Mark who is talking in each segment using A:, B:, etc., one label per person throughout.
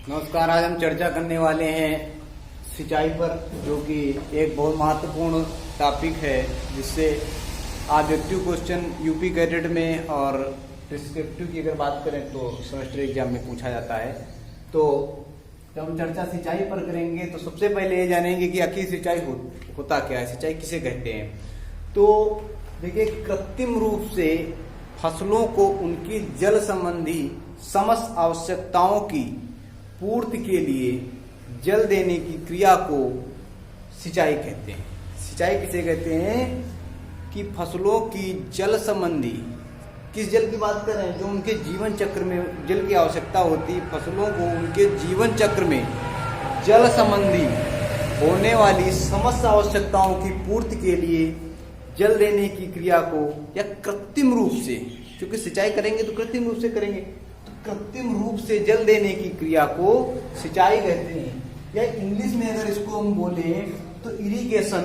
A: नमस्कार। आज हम चर्चा करने वाले हैं सिंचाई पर, जो कि एक बहुत महत्वपूर्ण टॉपिक है, जिससे ऑब्जेक्टिव क्वेश्चन यूपी कैडेट में और डिस्क्रिप्टिव की अगर बात करें तो सेमेस्टर एग्जाम में पूछा जाता है। तो जब हम चर्चा सिंचाई पर करेंगे तो सबसे पहले ये जानेंगे कि आखिर सिंचाई होता क्या है, सिंचाई किसे कहते हैं। तो देखिए, कृत्रिम रूप से फसलों को उनकी जल संबंधी समस्त आवश्यकताओं की पूर्ति के लिए जल देने की क्रिया को सिंचाई कहते हैं। सिंचाई किसे कहते हैं कि फसलों की जल संबंधी, किस जल की बात कर रहे हैं, जो उनके जीवन चक्र में जल की आवश्यकता होती है, फसलों को उनके जीवन चक्र में जल संबंधी होने वाली समस्त आवश्यकताओं की पूर्ति के लिए जल देने की क्रिया को, या कृत्रिम रूप से, क्योंकि सिंचाई करेंगे तो कृत्रिम रूप से करेंगे, तो कृत्रिम रूप से जल देने की क्रिया को सिंचाई कहते हैं। या इंग्लिश में अगर इसको हम बोले तो irrigation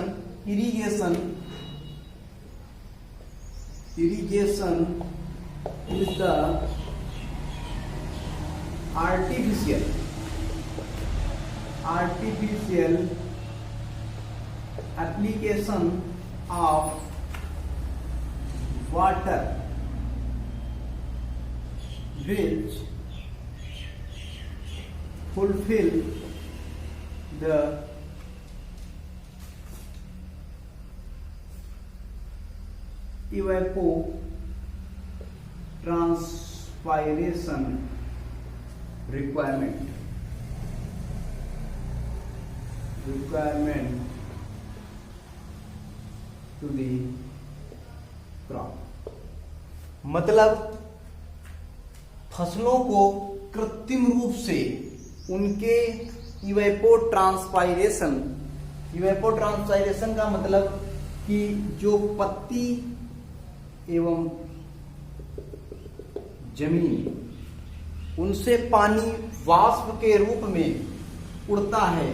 A: is the artificial application of water which fulfill the evapotranspiration requirement to the crop. मतलब फसलों को कृत्रिम रूप से उनके इवेपोट्रांसपायरेशन का मतलब कि जो पत्ती एवं जमीन, उनसे पानी वाष्प के रूप में उड़ता है,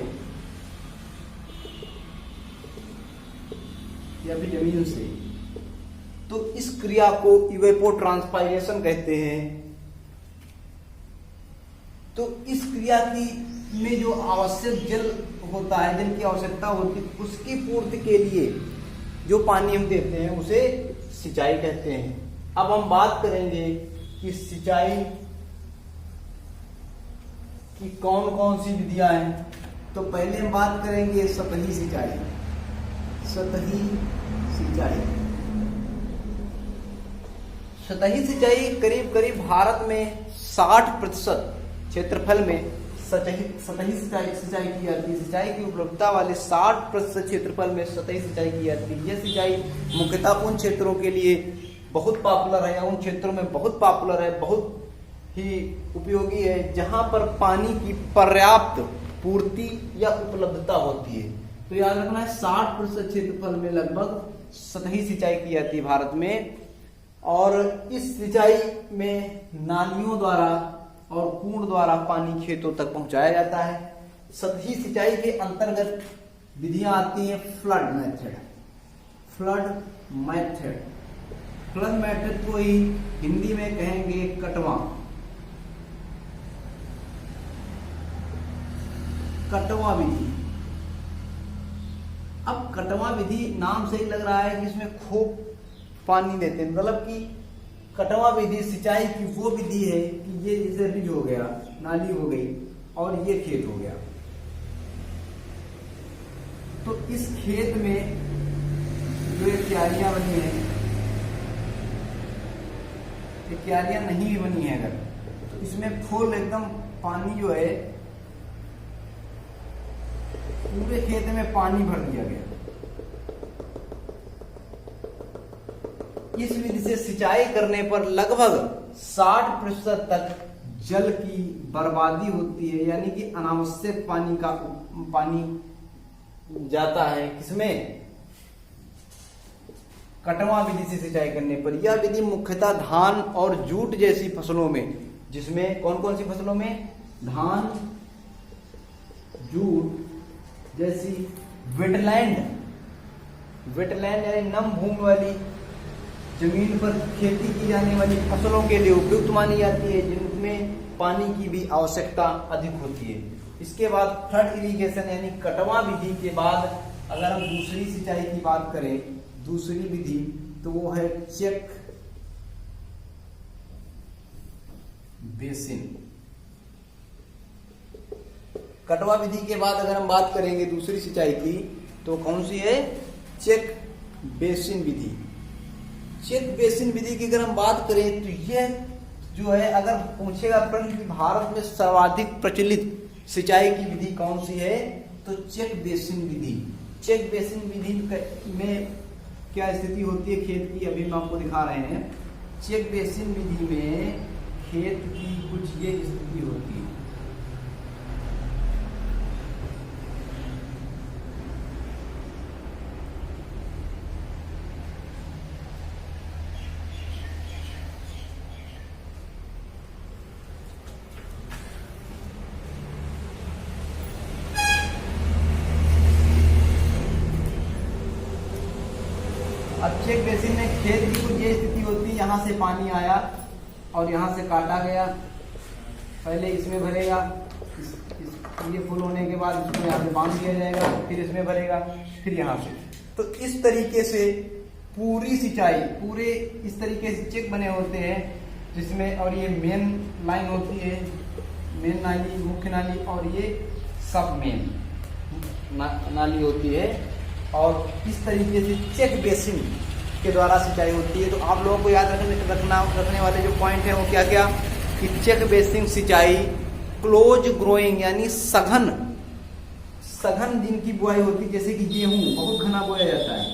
A: या फिर जमीन से, तो इस क्रिया को इवेपोट्रांसपायरेशन कहते हैं। तो इस क्रिया की में जो आवश्यक जल होता है, जल की आवश्यकता होती है, उसकी पूर्ति के लिए जो पानी हम देते हैं उसे सिंचाई कहते हैं। अब हम बात करेंगे कि सिंचाई की कौन कौन सी विधियां हैं। तो पहले हम बात करेंगे सतही सिंचाई। सतही सिंचाई करीब भारत में 60% क्षेत्रफल में सतही सिंचाई की जाती है। सिंचाई की उपलब्धता वाले 60% क्षेत्रफल में सतही सिंचाई की जाती है। यह सिंचाई मुख्यतः उन क्षेत्रों के लिए बहुत पॉपुलर है, या उन क्षेत्रों में बहुत पॉपुलर है, बहुत ही उपयोगी है, जहां पर पानी की पर्याप्त पूर्ति या उपलब्धता होती है। तो याद रखना है, 60% क्षेत्रफल में लगभग सतही सिंचाई की जाती है भारत में। और इस सिंचाई में नालियों द्वारा और कुंड द्वारा पानी खेतों तक पहुंचाया जाता है। सतही सिंचाई के अंतर्गत विधियां आती हैं फ्लड मेथड को ही हिंदी में कहेंगे कटवा विधि। अब कटवा विधि नाम से ही लग रहा है कि इसमें खूब पानी देते हैं, मतलब कि कटवा विधि सिंचाई की वो विधि है कि ये जैसे रिज हो गया, नाली हो गई और ये खेत हो गया। तो इस खेत में जो ये क्यारियां बनी है, ये क्यारियां नहीं भी बनी है अगर, तो इसमें फुल एकदम पानी जो है, पूरे खेत में पानी भर दिया गया। इस विधि से सिंचाई करने पर लगभग 60% तक जल की बर्बादी होती है, यानी कि अनावश्यक पानी जाता है। किसमें? कटवा विधि से सिंचाई करने पर। यह विधि मुख्यतः धान और जूट जैसी फसलों में, जिसमें कौन कौन सी फसलों में? धान, जूट जैसी वेटलैंड यानी नम भूमि वाली जमीन पर खेती की जाने वाली फसलों के लिए उपयुक्त मानी जाती है, जिनमें पानी की भी आवश्यकता अधिक होती है। इसके बाद फ्लड इरिगेशन यानी कटवा विधि के बाद अगर हम दूसरी सिंचाई की बात करें, दूसरी विधि, तो वो है चेक बेसिन। कटवा विधि के बाद अगर हम बात करेंगे दूसरी सिंचाई की, तो कौन सी है? चेक बेसिन विधि। चेक बेसिन विधि की अगर हम बात करें तो ये जो है, अगर पूछेगा प्रश्न कि भारत में सर्वाधिक प्रचलित सिंचाई की विधि कौन सी है, तो चेक बेसिन विधि। चेक बेसिन विधि में क्या स्थिति होती है खेत की, अभी हम आपको दिखा रहे हैं। चेक बेसिन विधि में खेत की कुछ ये स्थिति होती है। अब चेक बेसिन में खेत की कुछ ये स्थिति होती है, यहाँ से पानी आया और यहाँ से काटा गया, पहले इसमें भरेगा, ये फुल होने के बाद इसको यहाँ से बांध दिया जाएगा, फिर इसमें भरेगा, फिर यहाँ से। तो इस तरीके से पूरी सिंचाई, पूरे इस तरीके से चेक बने होते हैं जिसमें, और ये मेन लाइन होती है, मेन नाली, मुख्य नाली, और ये सब मेन नाली होती है। और इस तरीके से चेक बेसिन के द्वारा सिंचाई होती है। तो आप लोगों को याद रखने वाले जो पॉइंट है वो क्या क्या, कि चेक बेसिन सिंचाई क्लोज ग्रोइंग यानी सघन जिनकी बुआई होती है, जैसे कि गेहूं बहुत घना बोया जाता है,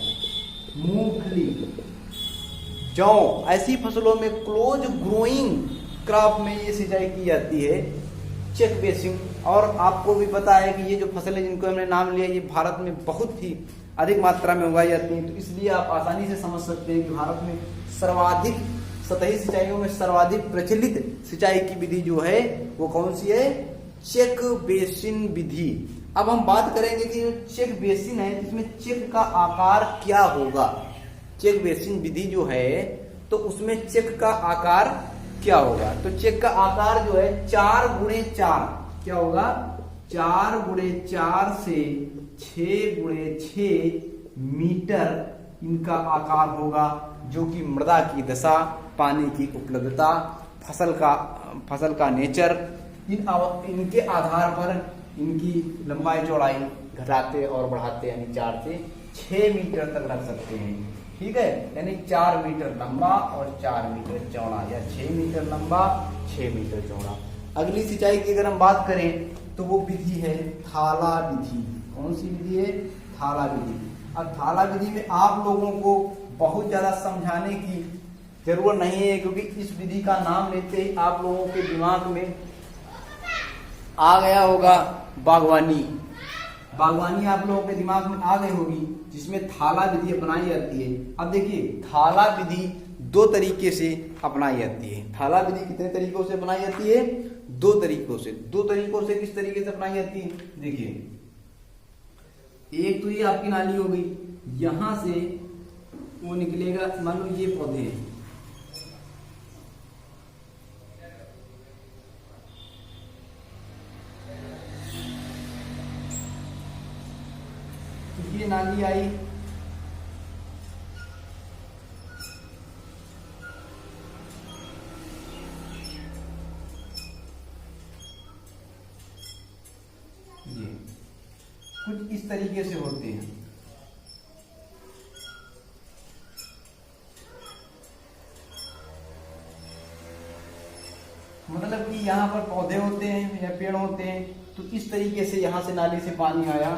A: मूंगफली, जौ, ऐसी फसलों में क्लोज ग्रोइंग क्रॉप में ये सिंचाई की जाती है चेक बेसिन। और आपको भी पता है कि ये जो फसलें जिनको हमने नाम लिया, ये भारत में बहुत ही अधिक मात्रा में उगाई जाती हैं। तो इसलिए आप आसानी से समझ सकते हैं कि भारत में सर्वाधिक सतही सिंचाइयों में सर्वाधिक प्रचलित सिंचाई की विधि जो है वो कौन सी है? चेक बेसिन विधि। अब हम बात करेंगे कि चेक बेसिन है, इसमें चेक का आकार क्या होगा। चेक बेसिन विधि जो है तो उसमें चेक का आकार क्या होगा? तो चेक का आकार जो है 4x4 क्या होगा? 4x4 से 6x6 मीटर इनका आकार होगा, जो कि मृदा की दशा, पानी की उपलब्धता, फसल का नेचर, इनके आधार पर इनकी लंबाई चौड़ाई घटाते और बढ़ाते, यानी 4 से 6 मीटर तक रख सकते हैं। ठीक है, यानी 4 मीटर लंबा और 4 मीटर चौड़ा, या 6 मीटर लंबा 6 मीटर चौड़ा। अगली सिंचाई की अगर हम बात करें तो वो विधि है थाला विधि। कौन सी विधि है? थाला विधि। अब थाला विधि में आप लोगों को बहुत ज्यादा समझाने की जरूरत नहीं है, क्योंकि इस विधि का नाम लेते ही आप लोगों के दिमाग में आ गया होगा बागवानी। बागवानी आप लोगों के दिमाग में आ गई होगी, जिसमें थाला विधि अपनाई जाती है। अब देखिए, थाला विधि 2 तरीके से अपनाई जाती है। थाला विधि कितने तरीकों से अपनाई जाती है? 2 तरीकों से। 2 तरीकों से किस तरीके से अपनाई जाती है? देखिए, एक तो ये आपकी नाली हो गई, यहां से वो निकलेगा, मान लो ये पौधे हैं, तो ये नाली आई, ये कुछ इस तरीके से होते हैं। मतलब कि यहाँ पर पौधे होते हैं या पेड़ होते हैं, तो इस तरीके से यहाँ से नाली से पानी आया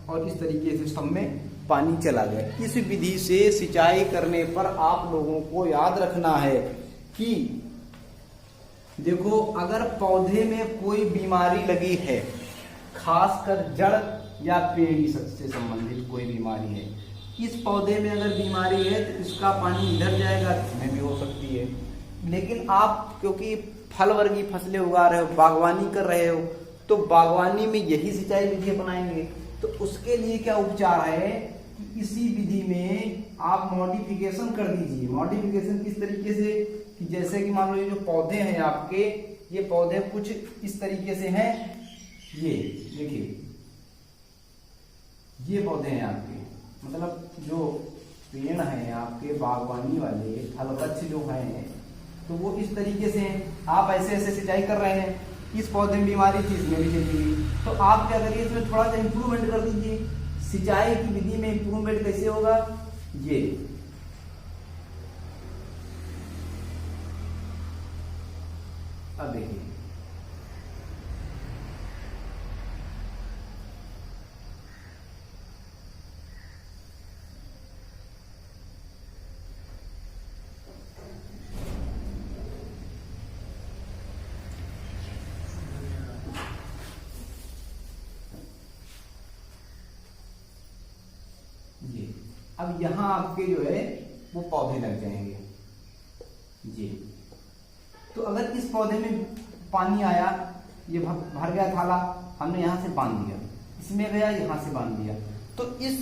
A: और इस तरीके से सब में पानी चला गया। इस विधि से सिंचाई करने पर आप लोगों को याद रखना है कि देखो, अगर पौधे में कोई बीमारी लगी है, खासकर जड़ या पेड़ी से संबंधित कोई बीमारी है, इस पौधे में अगर बीमारी है तो इसका पानी इधर जाएगा, इसमें भी हो सकती है। लेकिन आप क्योंकि फल वर्गीय फसलें उगा रहे हो, बागवानी कर रहे हो, तो बागवानी में यही सिंचाई विधि अपनाएंगे। तो उसके लिए क्या उपचार है कि इसी विधि में आप मॉडिफिकेशन कर दीजिए। मॉडिफिकेशन किस तरीके से कि जैसे कि मान लो ये जो पौधे हैं आपके, ये पौधे कुछ इस तरीके से हैं। ये देखिए, ये पौधे हैं आपके, मतलब जो पेड़ हैं आपके बागवानी वाले फल वृक्ष जो हैं, तो वो इस तरीके से हैं। आप ऐसे ऐसे सिंचाई कर रहे हैं, इस पौधे में बीमारी थी, इसमें भी चली गई, तो आप क्या करिए, इसमें थोड़ा सा इंप्रूवमेंट कर दीजिए। सिंचाई की विधि में इंप्रूवमेंट कैसे होगा, ये अब देखिए, अब यहां आपके जो है वो पौधे लग जाएंगे। ये तो अगर इस पौधे में पानी आया, ये भर गया थाला, हमने यहां से बांध दिया, इसमें गया यहां से बांध दिया, तो इस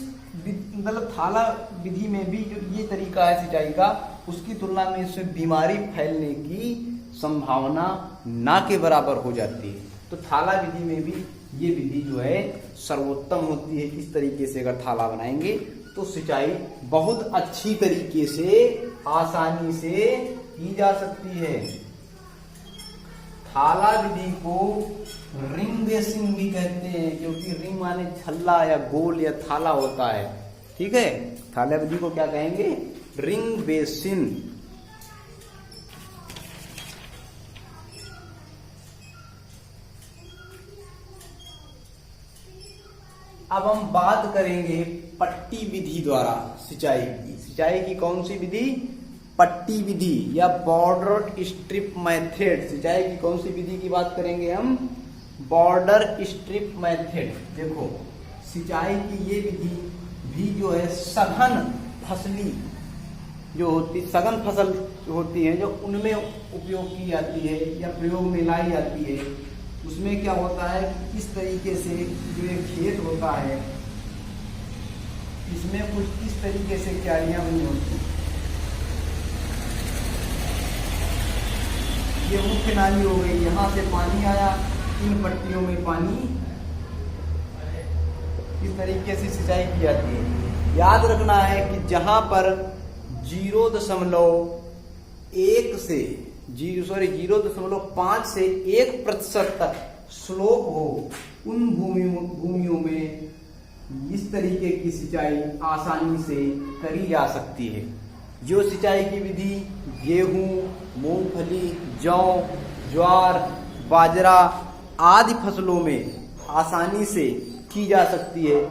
A: मतलब थाला विधि में भी जो ये तरीका है सिंचाई का, उसकी तुलना में इसमें बीमारी फैलने की संभावना ना के बराबर हो जाती है। तो थाला विधि में भी ये विधि जो है सर्वोत्तम होती है। इस तरीके से अगर थाला बनाएंगे तो सिंचाई बहुत अच्छी तरीके से आसानी से की जा सकती है। थाला विधि को रिंग बेसिन भी कहते हैं, क्योंकि रिंग माने छल्ला या गोल या थाला होता है। ठीक है, थाला विधि को क्या कहेंगे, रिंग बेसिन। अब हम बात करेंगे पट्टी विधि द्वारा सिंचाई की। सिंचाई की कौन सी विधि, पट्टी विधि या बॉर्डर स्ट्रिप मेथड। सिंचाई की कौन सी विधि की बात करेंगे हम, बॉर्डर स्ट्रिप मेथड। देखो, सिंचाई की ये विधि भी जो है सघन फसली जो होती, सघन फसल जो होती है, जो उनमें उपयोग की जाती है या प्रयोग में लाई जाती है, उसमें क्या होता है कि इस तरीके से जो एक खेत होता है, इसमें कुछ इस तरीके से क्यारियां बनी होती हैं। ये मुख्य नाली हो गई, यहाँ से पानी आया, इन पट्टियों में पानी, इस तरीके से सिंचाई की जाती है। याद रखना है कि जहां पर 0.1 से 0.5 से 1% तक स्लोप हो, उन भूमियों में इस तरीके की सिंचाई आसानी से करी जा सकती है। जो सिंचाई की विधि गेहूं, मूंगफली, जौ, ज्वार, बाजरा आदि फसलों में आसानी से की जा सकती है,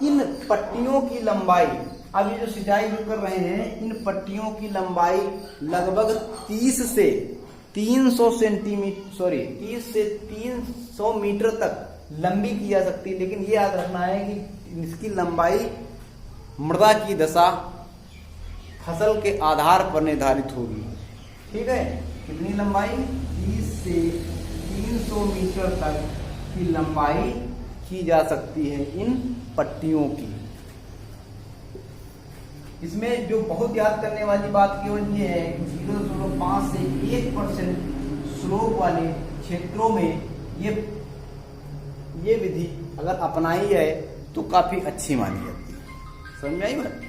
A: इन पट्टियों की लंबाई, अब ये जो सिंचाई जो कर रहे हैं, इन पट्टियों की लंबाई लगभग 30 से 300 मीटर तक लंबी की जा सकती है। लेकिन ये याद रखना है कि इसकी लंबाई मृदा की दशा, फसल के आधार पर निर्धारित होगी। ठीक है, कितनी लंबाई, 30 से 300 मीटर तक की लंबाई की जा सकती है इन पट्टियों की। इसमें जो बहुत याद करने वाली बात केवल ये है कि 0.5 से 1% स्लोप वाले क्षेत्रों में ये विधि अगर अपनाई है तो काफी अच्छी मानी जाती है। समझ में आई बात?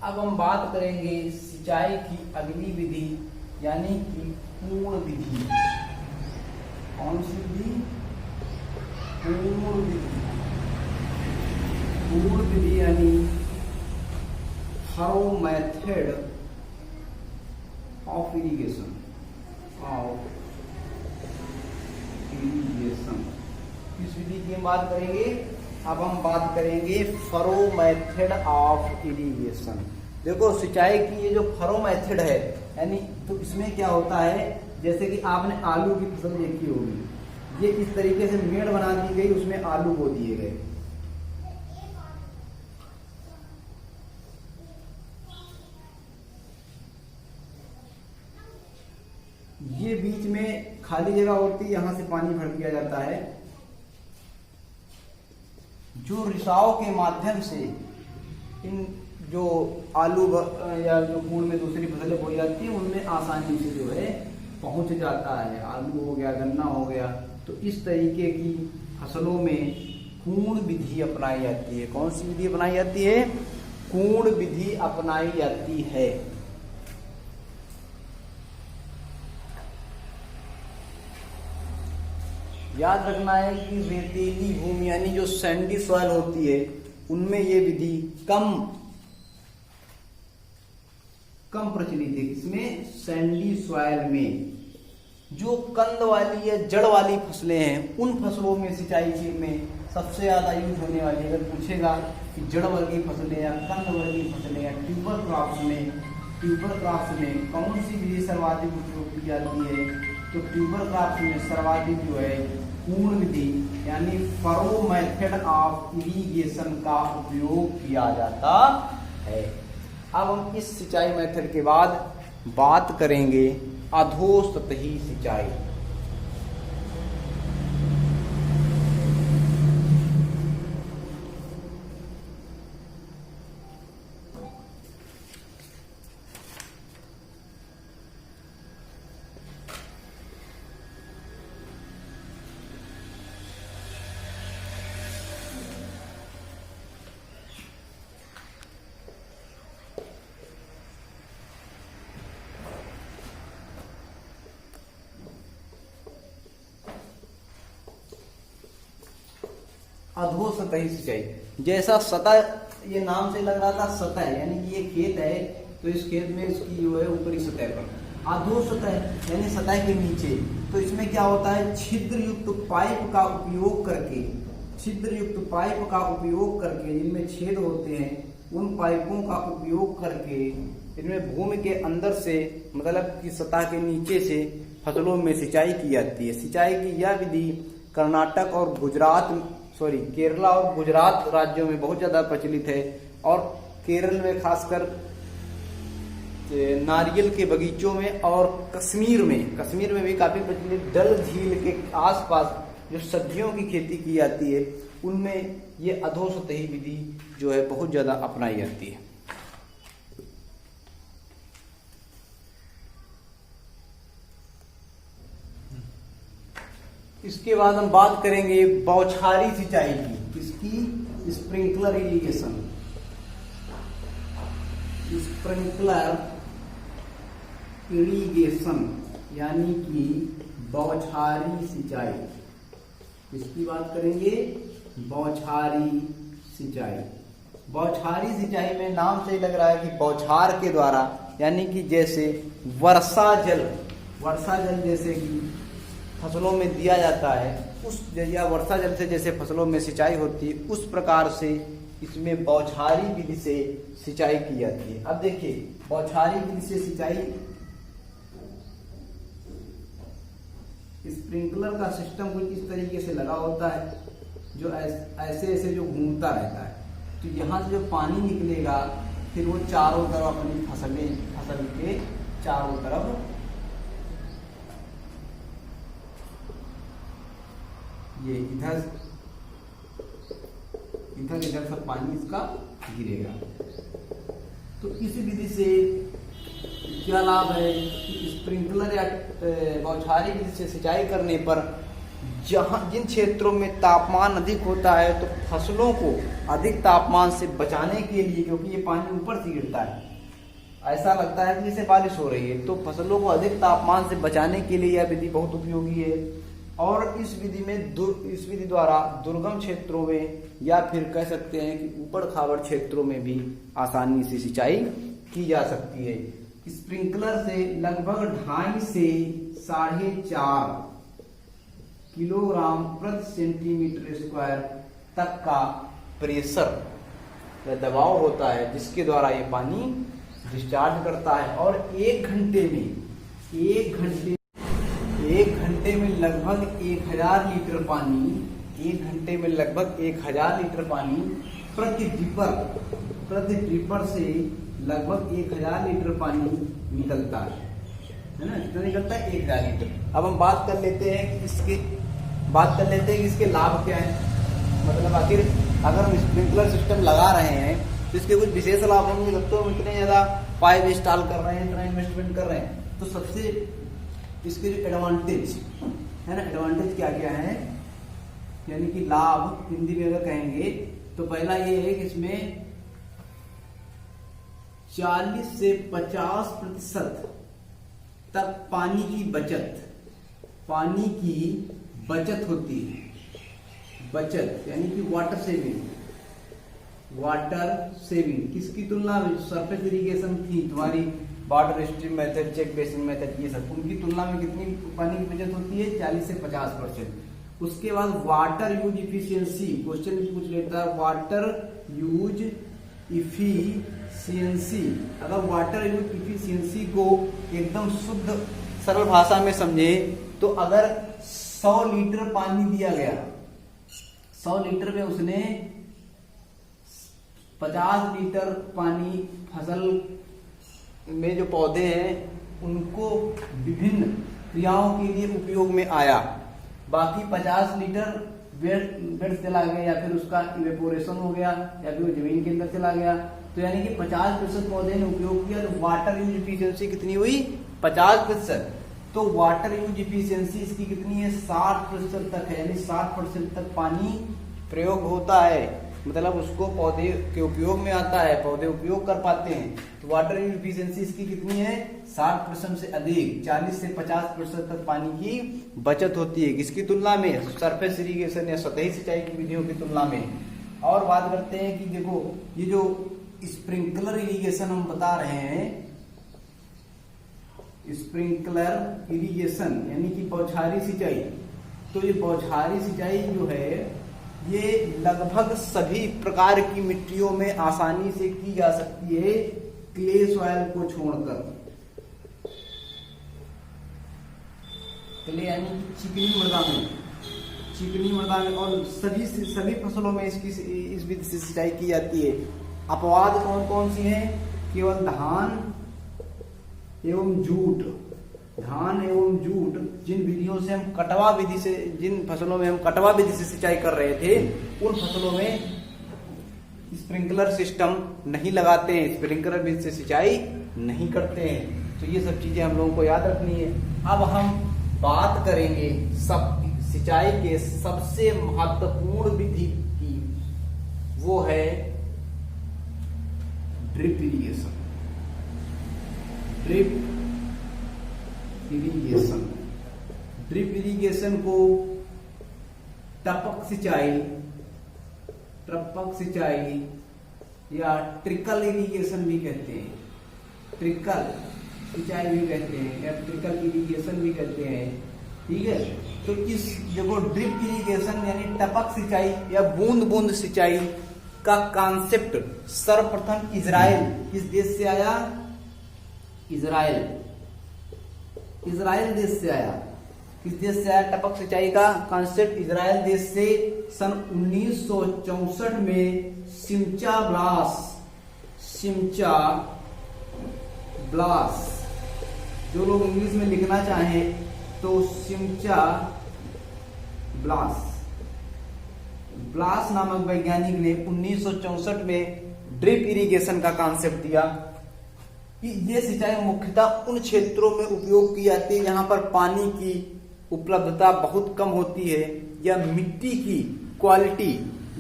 A: अब हम बात करेंगे सिंचाई की अगली विधि, यानी कि पूर्ण विधि। कौन सी विधि, पूर्ण विधि। पूर्ण विधि यानी थरो मेथड ऑफ इरिगेशन, किस विधि की हम बात करेंगे? अब हम बात करेंगे फरो मेथड ऑफ इरिगेशन। देखो, सिंचाई की ये जो फरो मेथड है, यानी तो इसमें क्या होता है, जैसे कि आपने आलू की फसल देखी होगी, ये इस तरीके से मेड़ बना दी गई, उसमें आलू बो दिए गए। ये बीच में खाली जगह होती है, यहां से पानी भर दिया जाता है, जो रिसाव के माध्यम से इन जो आलू या जो पूर्ण में दूसरी फसलें बोई जाती है उनमें आसानी से जो है पहुंच जाता है। आलू हो गया, गन्ना हो गया, तो इस तरीके की फसलों में कूर्ण विधि अपनाई जाती है। कौन सी विधि अपनाई जाती है? कूर्ण विधि अपनाई जाती है। याद रखना है कि रेतीली भूमि यानी जो सैंडी सॉइल होती है उनमें ये विधि कम प्रचलित है। इसमें सैंडी सॉइल में जो कंद वाली या जड़ वाली फसलें हैं उन फसलों में सिंचाई में सबसे ज्यादा यूज होने वाली, अगर पूछेगा कि जड़ वर्गीय फसलें या कंद वर्गीय फसलें या ट्यूबर क्रॉप्स में कौन सी विधि सर्वाधिक उपयोग की जाती है, तो ट्यूबर क्रॉप्स में सर्वाधिक जो है कूर्ण विधि यानी फरो मेथड ऑफ इरिगेशन का उपयोग किया जाता है। अब हम इस सिंचाई मेथड के बाद बात करेंगे अधोसतही सिंचाई। अधोसतही सिंचाई, जैसा सतह ये नाम से लग रहा था सतह यानी कि ये खेत है तो इस खेत में इसकी जो है ऊपरी सतह पर, अधोसतह यानी सतह के नीचे, तो इसमें क्या होता है छिद्र युक्त पाइप का उपयोग करके जिनमें छेद होते हैं उन पाइपों का उपयोग करके इनमें भूमि के अंदर से मतलब कि सतह के नीचे से फसलों में सिंचाई की जाती है। सिंचाई की यह विधि कर्नाटक और केरला और गुजरात राज्यों में बहुत ज्यादा प्रचलित है और केरल में खासकर नारियल के बगीचों में और कश्मीर में भी काफी प्रचलित, डल झील के आसपास जो सब्जियों की खेती की जाती है उनमें ये अधोसतही विधि जो है बहुत ज्यादा अपनाई जाती है। इसके बाद हम बात करेंगे बौछारी सिंचाई की, इसकी स्प्रिंकलर इरिगेशन। यानी कि बौछारी सिंचाई, इसकी बात करेंगे बौछारी सिंचाई। बौछारी सिंचाई में नाम से ही लग रहा है कि बौछार के द्वारा यानी कि जैसे वर्षा जल जैसे कि फसलों में दिया जाता है उस या वर्षा जल से जैसे फसलों में सिंचाई होती है उस प्रकार से इसमें बौछारी विधि से सिंचाई की जाती है। अब देखिए बौछारी विधि से सिंचाई, स्प्रिंकलर का सिस्टम कुछ इस तरीके से लगा होता है जो ऐसे जो घूमता रहता है, तो यहाँ से जो पानी निकलेगा फिर वो चारों तरफ अपनी फसल के चारों तरफ ये इधर सब पानी इसका गिरेगा। तो इस विधि से क्या लाभ है कि स्प्रिंकलर या बौछारी विधि से सिंचाई करने पर जिन क्षेत्रों में तापमान अधिक होता है तो फसलों को अधिक तापमान से बचाने के लिए, क्योंकि ये पानी ऊपर से गिरता है, ऐसा लगता है कि जैसे बारिश हो रही है, तो फसलों को अधिक तापमान से बचाने के लिए यह विधि बहुत उपयोगी है। और इस विधि द्वारा दुर्गम क्षेत्रों में या फिर कह सकते हैं कि ऊबड़ खाबड़ क्षेत्रों में भी आसानी से सिंचाई की जा सकती है। स्प्रिंकलर से लगभग 2.5 से 4.5 किलोग्राम प्रति सेंटीमीटर स्क्वायर तक का प्रेशर या दबाव होता है जिसके द्वारा ये पानी डिस्चार्ज करता है और एक घंटे में लगभग 1000 लीटर पानी प्रति ड्रिपर से लगभग 1000 लीटर पानी निकलता है। है ना, कितना निकलता है 1,000 लीटर। अब हम बात कर लेते हैं कि इसके लाभ क्या है। मतलब आखिर अगर हम स्प्रिंकलर सिस्टम लगा रहे हैं तो इसके कुछ विशेष लाभ होंगे। जब तो हम इतने ज्यादा पाइप इंस्टॉल कर रहे हैं, इतना इन्वेस्टमेंट कर रहे हैं, तो सबसे इसके जो एडवांटेज है ना, एडवांटेज क्या क्या है, यानी कि लाभ हिंदी में अगर कहेंगे तो पहला ये है कि इसमें 40 से 50% तक पानी की बचत होती है। बचत यानी कि वाटर सेविंग किसकी तुलना में, सरफेस इरिगेशन की तुम्हारी water stream method, check basin method, ये सब उनकी तुलना में कितनी पानी की बचत होती है, 40 से 50%। उसके बाद वाटर यूज इफिशियंसी, क्वेश्चन भी पूछ लेता है वाटर यूज इफिशियंसी। अगर वाटर यूज इफिशियंसी को एकदम शुद्ध सरल भाषा में समझे तो अगर 100 लीटर पानी दिया गया, 100 लीटर में उसने 50 लीटर पानी फसल में जो पौधे हैं उनको विभिन्न क्रियाओं के लिए उपयोग में आया, बाकी 50 लीटर व्यर्थ चला गया या फिर उसका इवेपोरेशन हो गया या फिर वो जमीन के अंदर चला गया। तो यानी कि 50% पौधे ने उपयोग किया, तो वाटर यूज इफिशियंसी कितनी हुई, 50%। तो वाटर यूज इफिशियंसी इसकी कितनी है, 60% तक है, यानी 60% तक पानी प्रयोग होता है, मतलब उसको पौधे के उपयोग में आता है, पौधे उपयोग कर पाते हैं। तो वाटर यूज इफिशियंसी इसकी कितनी है, 60% से अधिक, 40 से 50% तक पानी की बचत होती है। किसकी तुलना में, सरफेस इरिगेशन या सतही सिंचाई की विधियों की तुलना में। और बात करते हैं कि देखो ये जो स्प्रिंकलर इरिगेशन हम बता रहे हैं, स्प्रिंकलर इरिगेशन यानी कि बौछारी सिंचाई, तो ये बौछारी सिंचाई जो है ये लगभग सभी प्रकार की मिट्टियों में आसानी से की जा सकती है, क्ले सॉइल को छोड़कर। क्ले यानी चिकनी मृदा में और सभी फसलों में इस विधि से सिंचाई की जाती है। अपवाद कौन कौन सी हैं, केवल धान एवं जूट, जिन विधियों से हम कटवा विधि से, जिन फसलों में हम कटवा विधि से सिंचाई कर रहे थे उन फसलों में स्प्रिंकलर सिस्टम नहीं लगाते हैं, स्प्रिंकलर विधि से सिंचाई नहीं करते हैं। तो ये सब चीजें हम लोगों को याद रखनी है। अब हम बात करेंगे सिंचाई के सबसे महत्वपूर्ण विधि की, वो है ड्रिप इरिगेशन। ड्रिप इरिगेशन को टपक सिंचाई या ट्रिकल इरिगेशन भी कहते हैं, ट्रिकल सिंचाई भी कहते हैं या ट्रिकल इरिगेशन भी कहते हैं, ठीक है। तो इस देखो ड्रिप इरिगेशन यानी टपक सिंचाई या बूंद बूंद सिंचाई का कॉन्सेप्ट सर्वप्रथम इजराइल, किस देश से आया, इजराइल देश से आया। किस देश से आया टपक सिंचाई का कॉन्सेप्ट, इजराइल देश से सन 1964 में सिमचा ब्लास, जो लोग इंग्लिश में लिखना चाहें तो सिमचा ब्लास नामक वैज्ञानिक ने 1964 में ड्रिप इरिगेशन का कॉन्सेप्ट दिया। ये सिंचाई मुख्यतः उन क्षेत्रों में उपयोग की जाती है जहां पर पानी की उपलब्धता बहुत कम होती है या मिट्टी की क्वालिटी,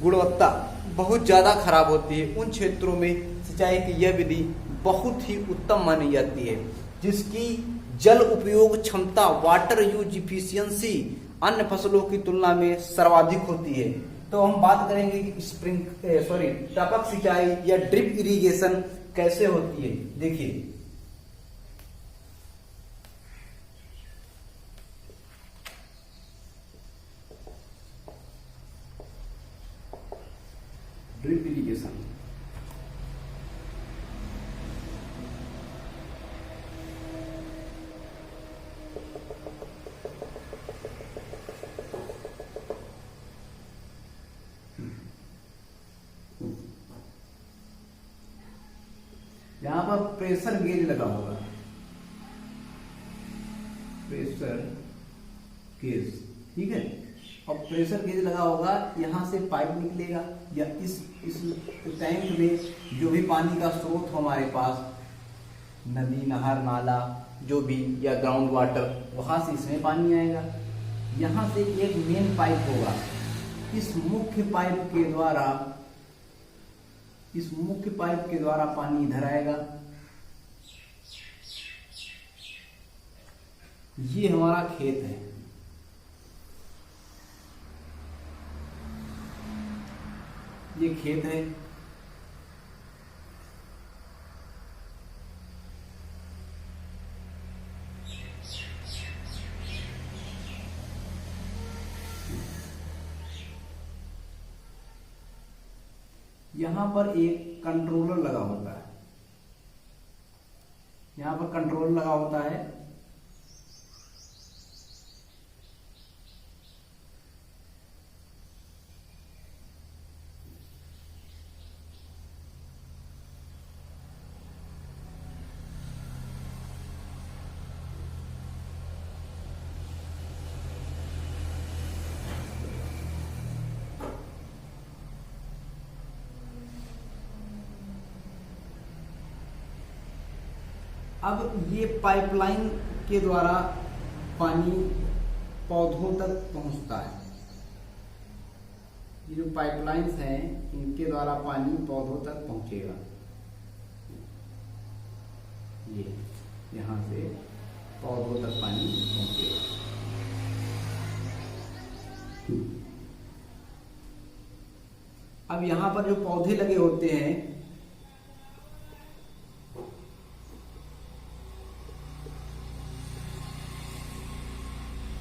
A: गुणवत्ता बहुत ज्यादा खराब होती है। उन क्षेत्रों में सिंचाई की यह विधि बहुत ही उत्तम मानी जाती है, जिसकी जल उपयोग क्षमता, वाटर यूज इफिशियंसी अन्य फसलों की तुलना में सर्वाधिक होती है। तो हम बात करेंगे कि टपक सिंचाई या ड्रिप इरिगेशन कैसे होती है। देखिए ड्रिप इरिगेशन, यहां पर प्रेशर गेज लगा होगा, प्रेशर गेज, ठीक है। और प्रेशर गेज लगा होगा, यहाँ से पाइप निकलेगा या इस टैंक में जो भी पानी का स्रोत हो हमारे पास, नदी, नहर, नाला जो भी, या ग्राउंड वाटर, वहां से इसमें पानी आएगा। यहाँ से एक मेन पाइप होगा, इस मुख्य पाइप के द्वारा पानी इधर आएगा। ये हमारा खेत है, ये खेत है। यहां पर एक कंट्रोलर लगा होता है, यहां पर कंट्रोलर लगा होता है। अब ये पाइपलाइन के द्वारा पानी पौधों तक पहुंचता है। ये जो पाइपलाइंस हैं, इनके द्वारा पानी पौधों तक पहुंचेगा। ये यहां से पौधों तक पानी पहुंचेगा। अब यहां पर जो पौधे लगे होते हैं,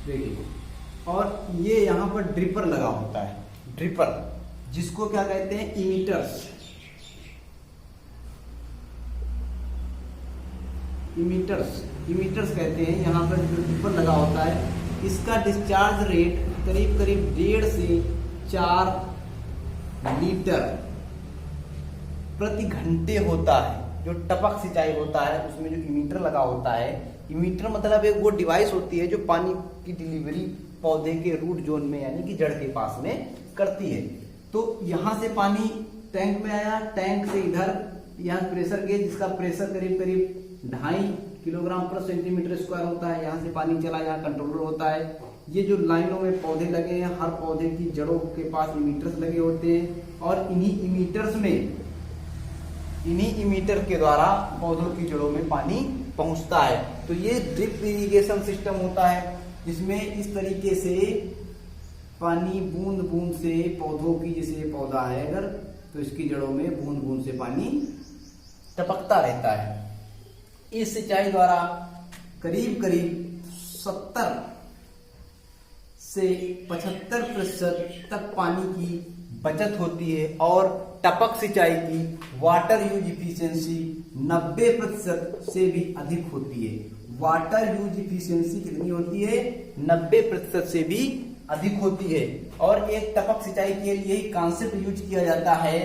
A: देखिए, और ये यहां पर ड्रिपर लगा होता है, ड्रिपर, जिसको क्या कहते हैं, इमीटर्स। इमीटर्स कहते हैं। यहां पर जो ड्रिपर लगा होता है, इसका डिस्चार्ज रेट करीब करीब 1.5 से 4 लीटर प्रति घंटे होता है। जो टपक सिंचाई होता है उसमें जो इमीटर लगा होता है, इमीटर मतलब एक वो डिवाइस होती है जो पानी की डिलीवरी पौधे के रूट जोन में यानी कि जड़ के पास में करती है। तो यहां से पानी टैंक में आया, टैंक से इधर यहाँ प्रेशर गेज, जिसका प्रेशर करीब करीब 2.5 किलोग्राम पर सेंटीमीटर स्क्वायर होता है। यहाँ से पानी चला, यहाँ कंट्रोलर होता है। ये जो लाइनों में पौधे लगे हैं, हर पौधे की जड़ों के पास इमीटर्स लगे होते हैं, और इन्हीं इमीटर के द्वारा पौधों की जड़ों में पानी पहुंचता है। तो ये ड्रिप इरिगेशन सिस्टम होता है, जिसमें इस तरीके से पानी बूंद बूंद से पौधों की, जैसे पौधा है अगर, तो इसकी जड़ों में बूंद बूंद से पानी टपकता रहता है। इस सिंचाई द्वारा करीब करीब 70 से 75% तक पानी की बचत होती है, और टपक सिंचाई की वाटर यूज इफिशियंसी 90% से भी अधिक होती है। वाटर यूज इफिशियंसी कितनी होती है? 90% से भी अधिक होती है। और एक टपक सिंचाई के लिए कॉन्सेप्ट यूज किया जाता है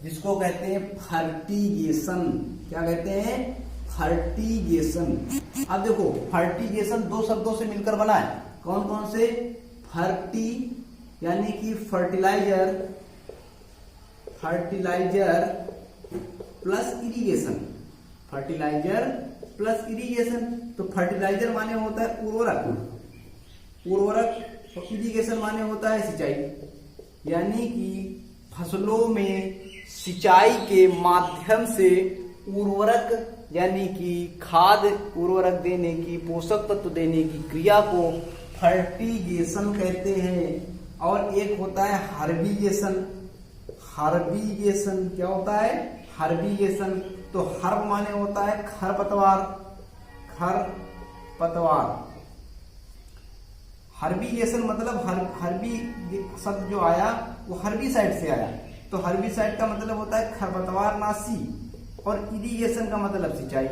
A: जिसको कहते हैं फर्टिगेशन। क्या कहते हैं? फर्टिगेशन। अब देखो, फर्टिगेशन 2 शब्दों से मिलकर बना है। कौन कौन से? फर्टी यानी कि fertiliser plus irrigation. Fertiliser plus irrigation. तो फर्टिलाइजर माने होता है उर्वरक, और इरिगेशन माने होता है सिंचाई। यानी कि फसलों में सिंचाई के माध्यम से उर्वरक यानी कि खाद, उर्वरक देने की, पोषक तत्व देने की क्रिया को फर्टिगेशन कहते हैं। और एक होता है हर्बिगेशन। क्या होता है? हर्बिगेशन। तो हर्ब माने होता है खरपतवार। हर्बिगेशन मतलब हर्बी शब्द जो आया वो हर्बिसाइड से आया। तो हर्बिसाइड का मतलब होता है खरपतवार नाशी, और इरिगेशन का मतलब सिंचाई।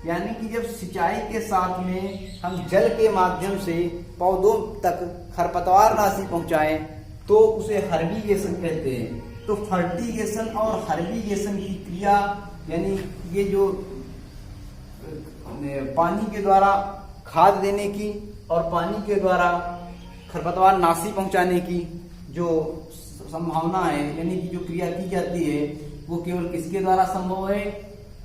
A: यानी कि जब सिंचाई के साथ में हम जल के माध्यम से पौधों तक खरपतवार नाशी पहुंचाएं तो उसे हर्बिगेशन कहते हैं। तो फर्टिगेशन और हर्बिगेशन की क्रिया, यानी ये जो पानी के द्वारा खाद देने की और पानी के द्वारा खरपतवार नाशी पहुंचाने की जो संभावना है, यानी कि जो क्रिया की जाती है, वो केवल किसके द्वारा संभव है?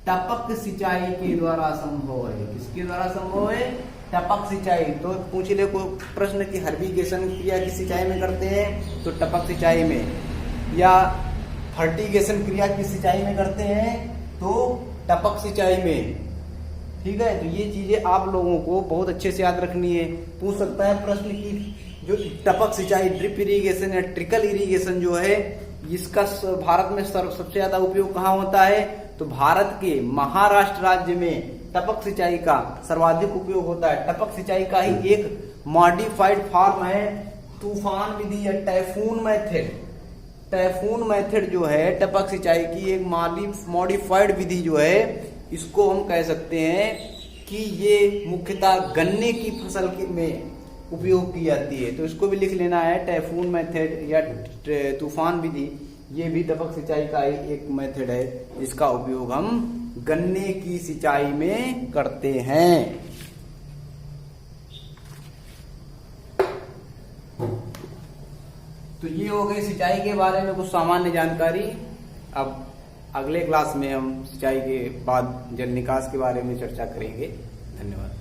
A: टपक सिंचाई के द्वारा संभव है। किसके द्वारा संभव है? टपक सिंचाई। तो पूछ ले कोई प्रश्न कि हर्बिगेशन क्रिया की सिंचाई में करते हैं तो टपक सिंचाई में, या फर्टिगेशन क्रिया की सिंचाई में करते हैं तो टपक सिंचाई में। ठीक है, तो ये चीजें आप लोगों को बहुत अच्छे से याद रखनी है। पूछ सकता है प्रश्न की जो टपक सिंचाई, ड्रिप इरिगेशन या ट्रिकल इरिगेशन जो है, इसका भारत में सबसे ज्यादा उपयोग कहाँ होता है? तो भारत के महाराष्ट्र राज्य में टपक सिंचाई का सर्वाधिक उपयोग होता है। टपक सिंचाई का ही एक मॉडिफाइड फॉर्म है तूफान विधि या टाइफून मेथड। टाइफून मेथड जो है टपक सिंचाई की एक मॉडिफाइड विधि जो है, इसको हम कह सकते हैं कि ये मुख्यतः गन्ने की फसल में उपयोग की जाती है। तो इसको भी लिख लेना है, टाइफून मेथड या तूफान विधि, ये भी टपक सिंचाई का ही एक मेथड है जिसका उपयोग हम गन्ने की सिंचाई में करते हैं। तो ये हो गई सिंचाई के बारे में कुछ सामान्य जानकारी। अब अगले क्लास में हम सिंचाई के बाद जल निकास के बारे में चर्चा करेंगे। धन्यवाद।